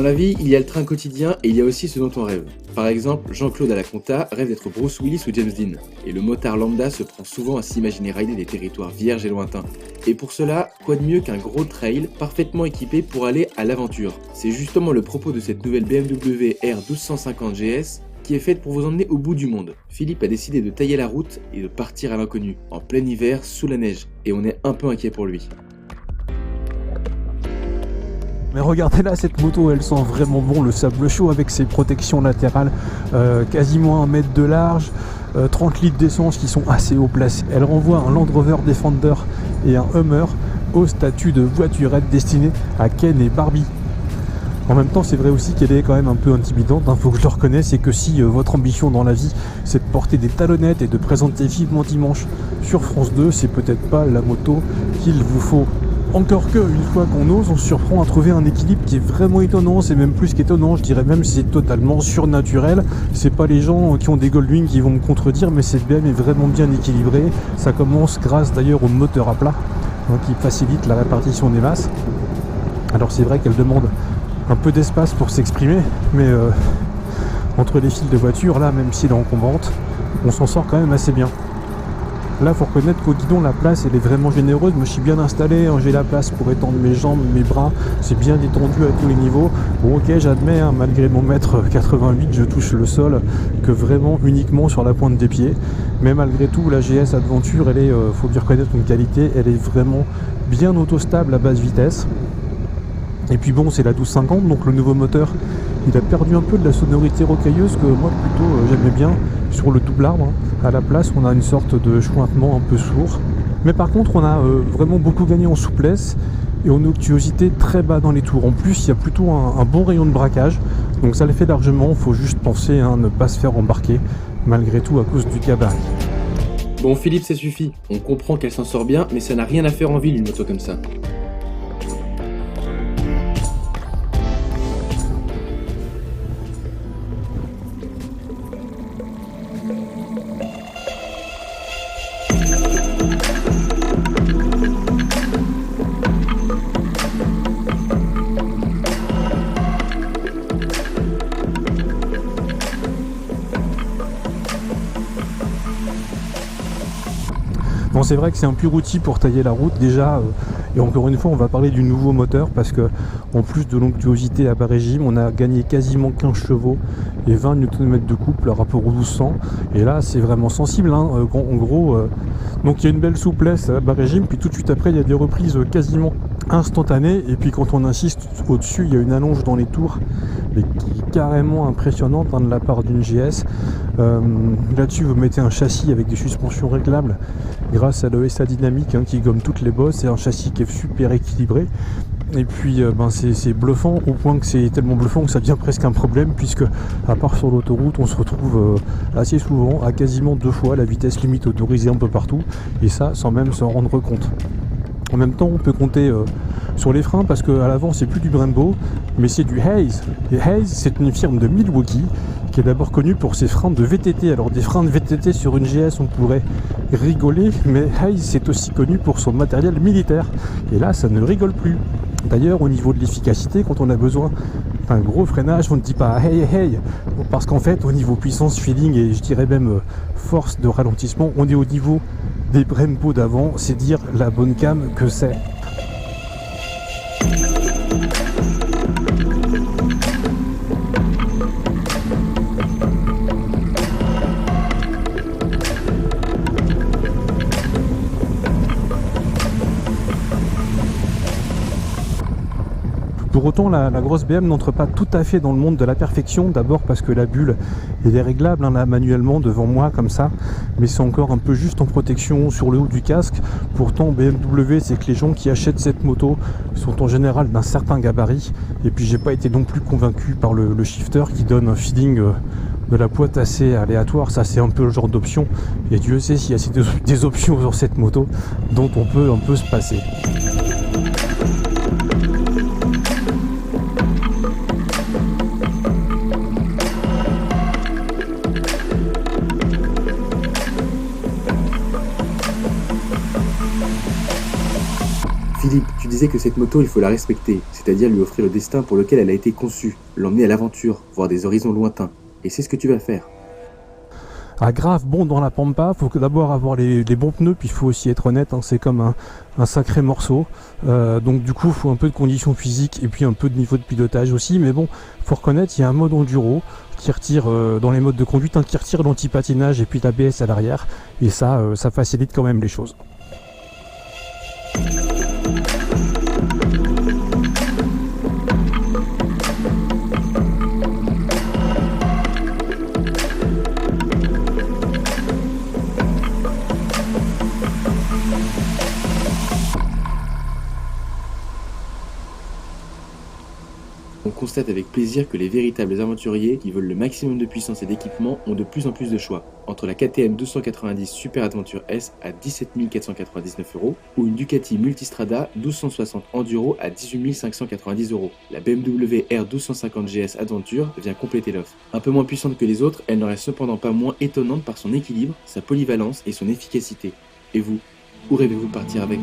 Dans la vie, il y a le train quotidien et il y a aussi ce dont on rêve. Par exemple, Jean-Claude Alaconta rêve d'être Bruce Willis ou James Dean. Et le motard lambda se prend souvent à s'imaginer rider des territoires vierges et lointains. Et pour cela, quoi de mieux qu'un gros trail parfaitement équipé pour aller à l'aventure? C'est justement le propos de cette nouvelle BMW R1250 GS qui est faite pour vous emmener au bout du monde. Philippe a décidé de tailler la route et de partir à l'inconnu, en plein hiver, sous la neige. Et on est un peu inquiet pour lui. Mais regardez là, cette moto, elle sent vraiment bon le sable chaud avec ses protections latérales, quasiment 1 mètre de large, 30 litres d'essence qui sont assez haut placés. Elle renvoie un Land Rover Defender et un Hummer au statut de voiturette destinée à Ken et Barbie. En même temps, c'est vrai aussi qu'elle est quand même un peu intimidante, faut que je le reconnaisse, et que si votre ambition dans la vie, c'est de porter des talonnettes et de présenter vivement dimanche sur France 2, c'est peut-être pas la moto qu'il vous faut. Encore que, une fois qu'on ose, on se surprend à trouver un équilibre qui est vraiment étonnant, c'est même plus qu'étonnant, je dirais même c'est totalement surnaturel. C'est pas les gens qui ont des Goldwing qui vont me contredire, mais cette BM est vraiment bien équilibrée. Ça commence grâce d'ailleurs au moteur à plat, qui facilite la répartition des masses. Alors c'est vrai qu'elle demande un peu d'espace pour s'exprimer, mais entre les fils de voiture, là, même si elle est encombrante, on s'en sort quand même assez bien. Là, faut reconnaître qu'au guidon, la place, elle est vraiment généreuse. Moi, je suis bien installé, j'ai la place pour étendre mes jambes, mes bras. C'est bien détendu à tous les niveaux. Bon, ok, j'admets, malgré mon mètre 88, je touche le sol que vraiment uniquement sur la pointe des pieds. Mais malgré tout, la GS Adventure, elle est, faut bien reconnaître une qualité, elle est vraiment bien autostable à basse vitesse. Et puis bon, c'est la 1250, donc le nouveau moteur, il a perdu un peu de la sonorité rocailleuse que moi plutôt j'aimais bien sur le double arbre. À la place, on a une sorte de chointement un peu sourd. Mais par contre, on a vraiment beaucoup gagné en souplesse et en onctuosité très bas dans les tours. En plus, il y a plutôt un bon rayon de braquage, donc ça le fait largement. Il faut juste penser à ne pas se faire embarquer, malgré tout à cause du gabarit. Bon Philippe, ça suffit. On comprend qu'elle s'en sort bien, mais ça n'a rien à faire en ville une moto comme ça. Bon, c'est vrai que c'est un pur outil pour tailler la route déjà, et encore une fois on va parler du nouveau moteur parce que en plus de l'onctuosité à bas régime, on a gagné quasiment 15 chevaux et 20 Nm de couple par rapport au 1200, et là c'est vraiment sensible, en gros, donc il y a une belle souplesse à bas régime, puis tout de suite après il y a des reprises quasiment instantanées, et puis quand on insiste au-dessus il y a une allonge dans les tours mais qui est carrément impressionnante de la part d'une GS. Là-dessus vous mettez un châssis avec des suspensions réglables grâce à l'ESA dynamique qui gomme toutes les bosses, et un châssis qui est super équilibré. Et puis c'est bluffant, au point que c'est tellement bluffant que ça devient presque un problème, puisque à part sur l'autoroute on se retrouve assez souvent à quasiment 2 fois la vitesse limite autorisée un peu partout, et ça sans même s'en rendre compte. En même temps on peut compter sur les freins, parce qu'à l'avant c'est plus du Brembo mais c'est du Hayes, et Hayes c'est une firme de Milwaukee qui est d'abord connue pour ses freins de VTT. Alors des freins de VTT sur une GS on pourrait rigoler, mais Hayes c'est aussi connu pour son matériel militaire, et là ça ne rigole plus. D'ailleurs au niveau de l'efficacité, quand on a besoin d'un gros freinage, on ne dit pas hey hey, parce qu'en fait au niveau puissance, feeling et je dirais même force de ralentissement, on est au niveau des Brembo d'avant, c'est dire la bonne cam que c'est. Pour autant, la grosse BM n'entre pas tout à fait dans le monde de la perfection. D'abord parce que la bulle elle est réglable là, manuellement devant moi comme ça, mais c'est encore un peu juste en protection sur le haut du casque. Pourtant BMW, c'est que les gens qui achètent cette moto sont en général d'un certain gabarit, et puis j'ai pas été non plus convaincu par le shifter qui donne un feeling de la boîte assez aléatoire. Ça c'est un peu le genre d'option, et Dieu sait s'il y a des options sur cette moto dont on peut un peu se passer. Philippe, tu disais que cette moto, il faut la respecter, c'est-à-dire lui offrir le destin pour lequel elle a été conçue, l'emmener à l'aventure, voir des horizons lointains. Et c'est ce que tu vas faire. Ah grave, bon dans la Pampa, faut que d'abord avoir les bons pneus, puis il faut aussi être honnête, hein, c'est comme un sacré morceau. Donc du coup, il faut un peu de condition physique et puis un peu de niveau de pilotage aussi. Mais bon, faut reconnaître, il y a un mode enduro qui retire, dans les modes de conduite, qui retire l'anti-patinage et puis l'ABS à l'arrière. Et ça facilite quand même les choses. On constate avec plaisir que les véritables aventuriers qui veulent le maximum de puissance et d'équipement ont de plus en plus de choix. Entre la KTM 290 Super Adventure S à 17 499 € ou une Ducati Multistrada 1260 Enduro à 18 590 €. La BMW R 250 GS Adventure vient compléter l'offre. Un peu moins puissante que les autres, elle n'en reste cependant pas moins étonnante par son équilibre, sa polyvalence et son efficacité. Et vous, où rêvez-vous de partir avec ?